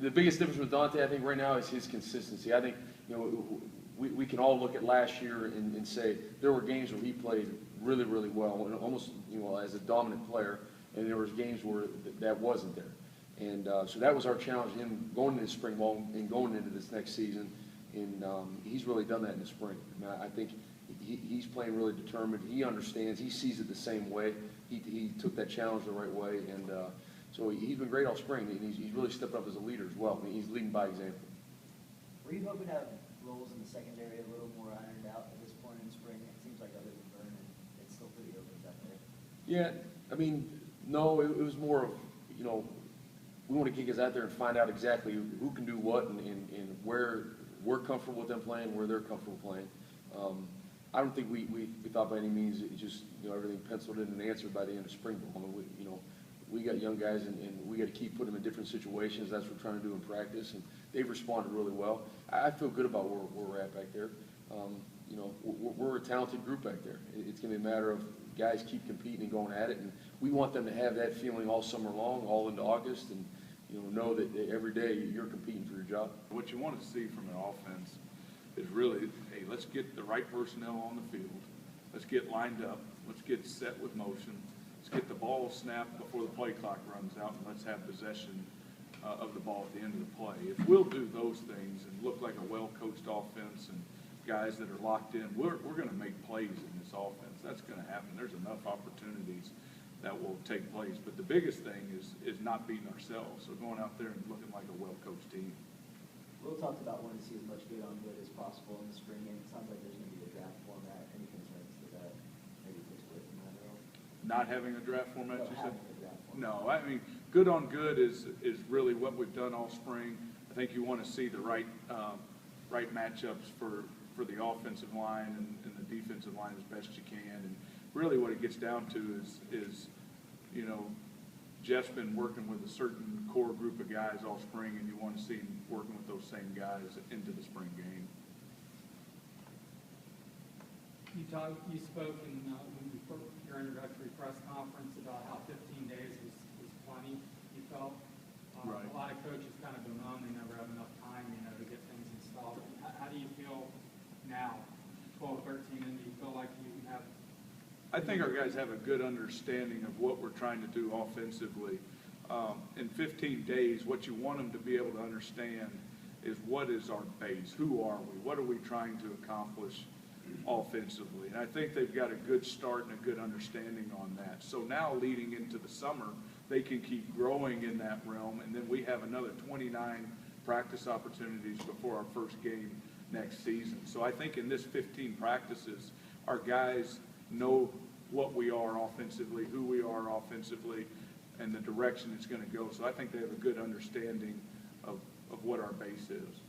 the biggest difference with Dante, I think, right now is his consistency. I think, you know, we can all look at last year and say there were games where he played really, really well, and almost, you know, as a dominant player, and there was games where that wasn't there. And so that was our challenge, him going into spring ball and going into this next season. And he's really done that in the spring. I think he's playing really determined. He understands. He sees it the same way. He took that challenge the right way, and so he's been great all spring. And he's really stepped up as a leader as well. I mean, he's leading by example. Were you hoping to have roles in the secondary a little more ironed out at this point in spring? It seems like other than Vernon, it's still pretty open out there. Yeah, I mean, no, it was more of, you know, we want to get guys out there and find out exactly who can do what and where we're comfortable with them playing, where they're comfortable playing. I don't think we thought by any means it just, you know, everything penciled in and answered by the end of spring ball. I mean, we got young guys and we got to keep putting them in different situations. That's what we're trying to do in practice, and they've responded really well. I feel good about where we're at back there. You know, we're a talented group back there. It's going to be a matter of guys keep competing and going at it, and we want them to have that feeling all summer long, all into August, and you know that every day you're competing for your job. What you want to see from an offense is really, hey, let's get the right personnel on the field. Let's get lined up. Let's get set with motion. Let's get the ball snapped before the play clock runs out, and let's have possession of the ball at the end of the play. If we'll do those things and look like a well-coached offense and guys that are locked in, we're going to make plays in this offense. That's going to happen. There's enough opportunities that will take place. But the biggest thing is not beating ourselves. So going out there and looking like a well-coached team. Will talked about wanting to see as much good on good as possible in the spring game. It sounds like there's going to be a draft format. Any concerns that maybe takes away from that at all? Not having a draft format, you said? No, I mean, good on good is really what we've done all spring. I think you want to see the right matchups for the offensive line and the defensive line as best you can. And really what it gets down to is you know, Jeff's been working with a certain core group of guys all spring, and you want to see him working with those same guys into the spring game. You spoke in your introductory press conference about how 15 days was plenty. You felt right. A lot of coaches kind of go on, they never have enough time, you know, to get things installed. How do you feel now, 12, 13, and do you feel like you have? I think our guys have a good understanding of what we're trying to do offensively. In 15 days, what you want them to be able to understand is what is our base, who are we, what are we trying to accomplish offensively. And I think they've got a good start and a good understanding on that. So now leading into the summer, they can keep growing in that realm, and then we have another 29 practice opportunities before our first game next season. So I think in this 15 practices, our guys know what we are offensively, who we are offensively, and the direction it's going to go. So I think they have a good understanding of what our base is.